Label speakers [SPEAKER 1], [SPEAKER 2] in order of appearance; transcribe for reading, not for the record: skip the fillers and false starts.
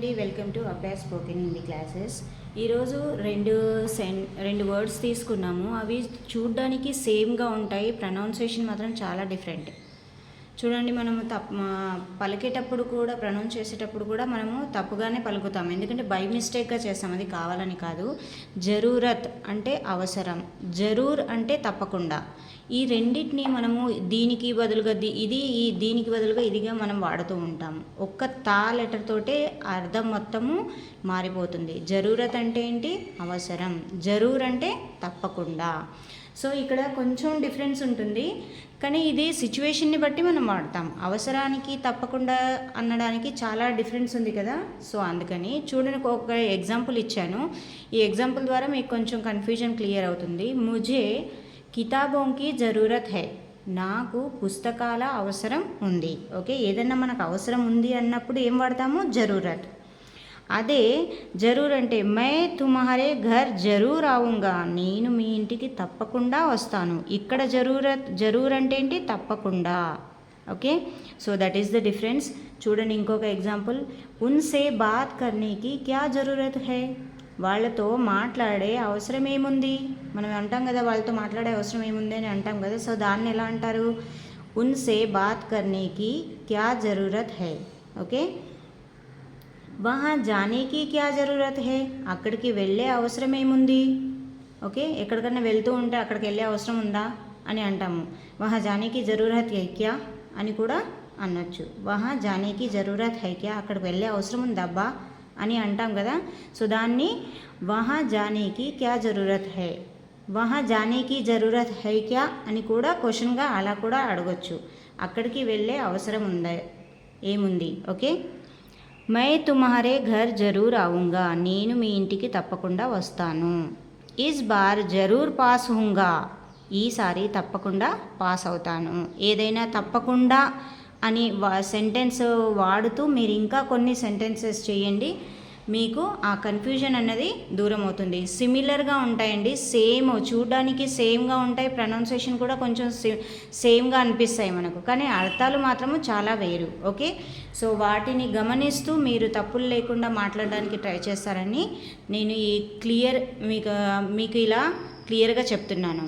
[SPEAKER 1] అండి, welcome to Abhyas spoken Hindi classes. ఈరోజు రెండు వర్డ్స్ తీసుకున్నాము. అవి చూడ్డానికి సేమ్గా ఉంటాయి, ప్రొనౌన్సియేషన్ మాత్రం చాలా డిఫరెంట్. చూడండి, మనము పలికేటప్పుడు కూడా, ప్రొనౌన్స్ చేసేటప్పుడు కూడా మనము తప్పుగానే పలుకుతాం, ఎందుకంటే బై మిస్టేక్గా చేస్తాం, అది కావాలని కాదు. జరూరత్ అంటే అవసరం, జరూర్ అంటే తప్పకుండా. ఈ రెండింటిని మనము దీనికి బదులుగా దీనికి బదులుగా ఇదిగా మనం వాడుతూ ఉంటాం. ఒక్క తా లెటర్ తోటే అర్థం మొత్తము మారిపోతుంది. జరూరత్ అంటే ఏంటి? అవసరం. జరూర్ అంటే తప్పకుండా. సో ఇక్కడ కొంచెం డిఫరెన్స్ ఉంటుంది, కానీ ఇది సిచ్యువేషన్ని బట్టి మనం వాడతాం. అవసరానికి తప్పకుండా అనడానికి చాలా డిఫరెన్స్ ఉంది కదా. సో అందుకని చూడండి, ఒక ఎగ్జాంపుల్ ఇచ్చాను. ఈ ఎగ్జాంపుల్ ద్వారా మీకు కొంచెం కన్ఫ్యూజన్ క్లియర్ అవుతుంది. ముझे కితాబోं की ज़रूरत है. నాకు పుస్తకాల అవసరం ఉంది. ఓకే, ఏదన్నా మనకు అవసరం ఉంది అన్నప్పుడు ఏం వాడతాము? జరూరత్. అదే జరూర్ అంటే मै तुम्हारे घर जरूर आऊँगा, నేను మీ ఇంటికి తప్పకుండా వస్తాను. ఇక్కడ జరూర్ అంటే ఏంటి? తప్పకుండా. Okay, so that is the difference. చూడండి ఇంకొక ఎగ్జాంపుల్. ఉన్సే బాత్ కర్నేకి క్యా జరూరత్ హై. వాళ్ళతో మాట్లాడే అవసరం ఏముంది? మనం అంటాం కదా, వాళ్ళతో మాట్లాడే అవసరం ఏముంది అని అంటాం కదా. సో దాన్ని ఎలా అంటారు? ఉన్సే బాత్ కర్నేకి క్యా జరూరత్ హై. ఓకే, వహా జానేకి క్యా జరూరత్ హై. అక్కడికి వెళ్ళే అవసరం ఏముంది? ఓకే, ఎక్కడికన్నా వెళ్తూ ఉంటే అక్కడికి వెళ్ళే అవసరం ఉందా అని అంటాము. వహా జానేకి జరూరత్ హై క్యా అని కూడా అనొచ్చు. వహా జానేకి జరూరత్ హై క్యా, అక్కడికి వెళ్ళే అవసరం ఉందబ్బా అని అంటాం కదా. సో దాన్ని వహా జానేకి క్యా జరూరత్ హై, వహా జానేకి జరూరత్ హై క్యా అని కూడా క్వశ్చన్గా అలా కూడా అడగొచ్చు. అక్కడికి వెళ్ళే అవసరం ఉందా, ఏముంది? ఓకే, మై తుమ్హారే ఘర్ జరూర్ ఆऊँगा, నేను మీ ఇంటికి తప్పకుండా వస్తాను. ఇస్ బార్ జరూర్ పాస్ హూంగా, ఈసారి తప్పకుండా పాస్ అవుతాను. ఏదైనా తప్పకుండా అని సెంటెన్స్ వాడుతూ మీరు ఇంకా కొన్ని సెంటెన్సెస్ చేయండి, మీకు ఆ కన్ఫ్యూజన్ అన్నది దూరం అవుతుంది. సిమిలర్గా ఉంటాయండి, సేమ్, చూడడానికి సేమ్గా ఉంటాయి, ప్రొనౌన్సియేషన్ కూడా కొంచెం సేమ్గా అనిపిస్తాయి మనకు, కానీ అర్థాలు మాత్రము చాలా వేరు. ఓకే, సో వాటిని గమనిస్తూ మీరు తప్పులు లేకుండా మాట్లాడడానికి ట్రై చేస్తారని నేను ఈ మీకు ఇలా క్లియర్గా చెప్తున్నాను.